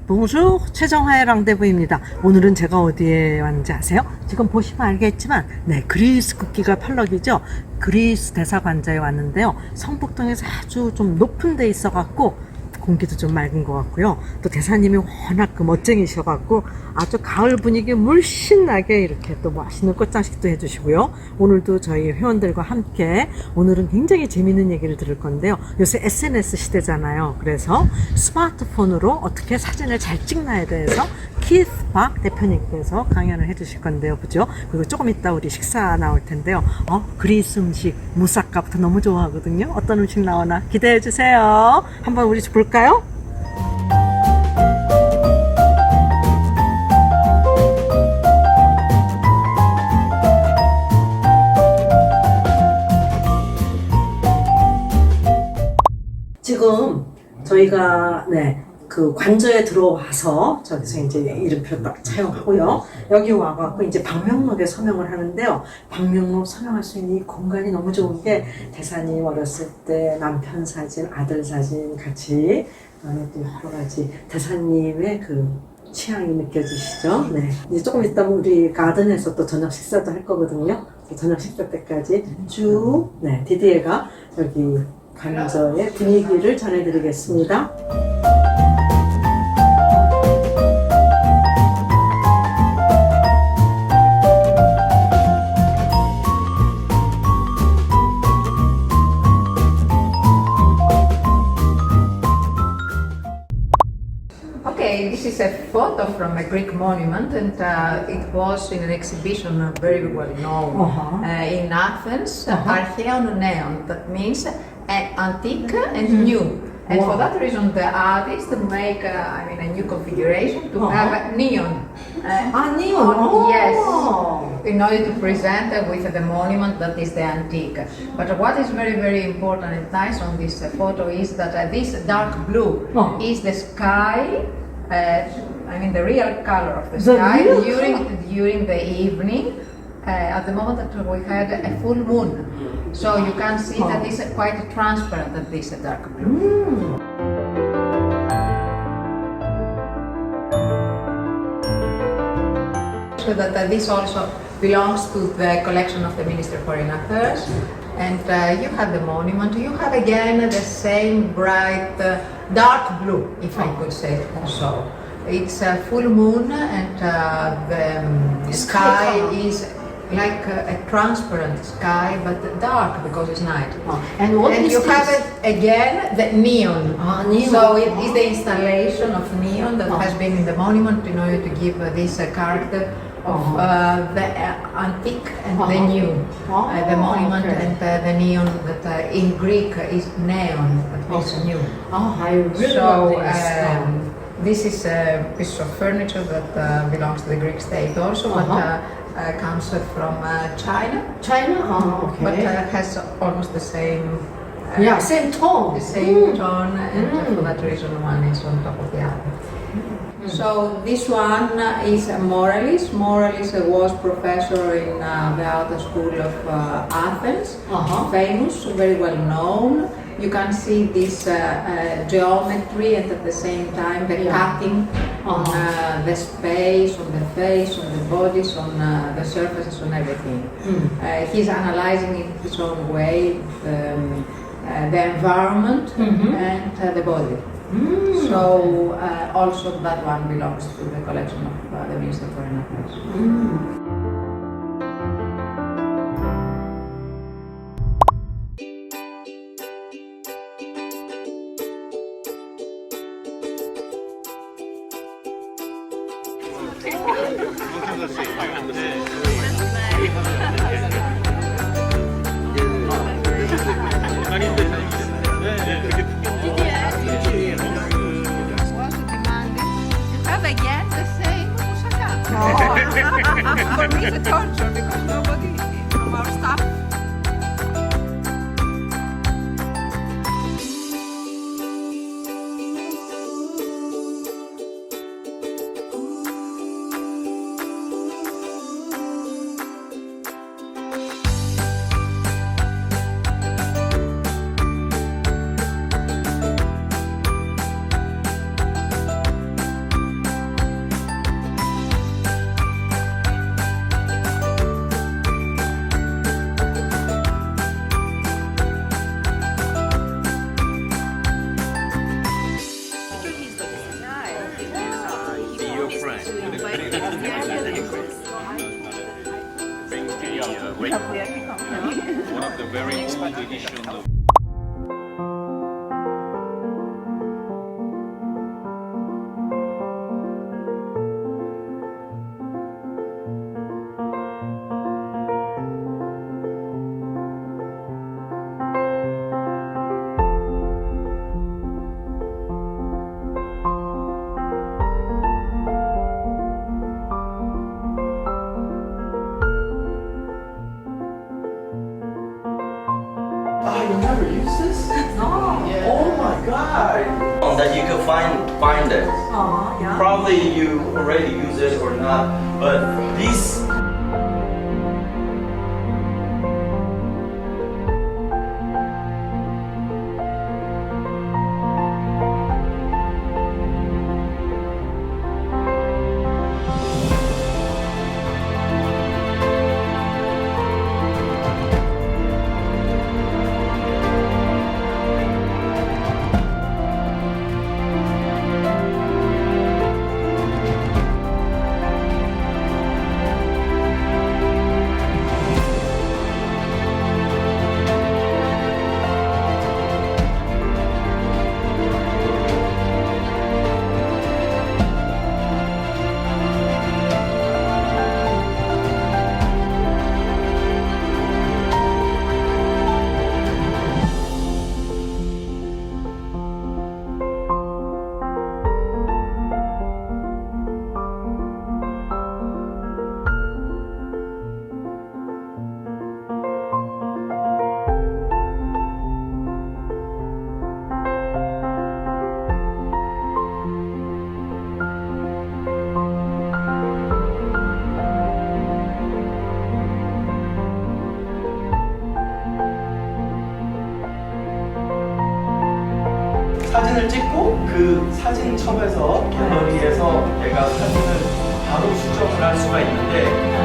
봉주 최정화의 랑데부입니다. 오늘은 제가 어디에 왔는지 아세요? 지금 보시면 알겠지만 그리스 국기가 펄럭이죠. 그리스 대사관저에 왔는데요. 성북동에서 아주 좀 높은 데 있어 갖고 공기도 좀 맑은 것 같고요. 또 대사님이 워낙 멋쟁이셔갖고 아주 가을 분위기 물씬 나게 이렇게 또 맛있는 꽃장식도 해주시고요. 오늘도 저희 회원들과 함께 오늘은 굉장히 재밌는 얘기를 들을 건데요. 요새 SNS 시대잖아요. 그래서 스마트폰으로 어떻게 사진을 잘 찍나에 대해서 키스 박 대표님께서 강연을 해주실 건데요. 그죠? 그리고 조금 이따 우리 식사 나올 텐데요. 그리스 음식 무사카부터 너무 좋아하거든요. 어떤 음식 나오나 기대해 주세요. 한번 우리 볼까요? 지금 저희가 그 관저에 들어와서 저기서 이제 이름표 딱 차용하고요. 여기 와갖고 이제 방명록에 서명을 하는데요. 방명록 서명할 수 있는 이 공간이 너무 좋은 게 대사님 어렸을 때 남편 사진, 아들 사진 같이 또 여러 가지 대사님의 그 취향이 느껴지시죠? 네. 이제 조금 있다면 우리 가든에서 또 저녁 식사도 할 거거든요. 저녁 식사 때까지 쭉 디디에가 여기 관저의 분위기를 전해드리겠습니다. Okay, this is a photo from a Greek monument, and it was in an exhibition very well known in Athens, Archeon Neon. That means antique and new. And for that reason, the artist make a new configuration to have neon. Neon? Yes, in order to present with the monument that is the antique. But what is very, very important and nice on this photo is that this dark blue is the sky. The real color of the sky during the evening. At the moment that we had a full moon, so you can see that it's quite transparent. That this dark blue. So that this also belongs to the collection of the Ministry of Foreign Affairs, and you have the monument. You have again the same bright dark blue, if I could say so. It's a full moon, and the sky is like a transparent sky, but dark because it's night. And you have it again the neon. Neon. So it is the installation of neon that has been in the monument in order to give this character of the antique and the new. The monument and the neon that in Greek is neon, that means new. I really love this. This is a piece of furniture that belongs to the Greek state also, but comes from China. China? Okay. But has almost the same same tone. The same tone, and for that reason one is on top of the other. So this one is Moralis. Moralis was professor in the Art School of Athens, famous, very well known. You can see this geometry and at the same time the cutting on the space, on the face, on the bodies, on the surfaces, on everything. He's analyzing in his own way the environment and the body. So also that one belongs to the collection of the Ministry of Foreign Affairs. Again, the same For me, it's a torture because nobody from our staff. One of the very old editions of You never use this? No. Yeah. Oh my god! That you could find it. Yeah. Probably you already use it or not, but these. 사진을 찍고 그 사진첩에서 갤러리에서 내가 사진을 바로 수정을 할 수가 있는데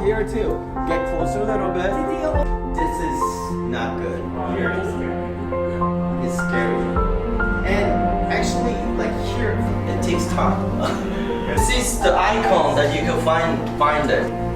here too. Get closer a little bit. This is not good. time. This is the icon that you can find it.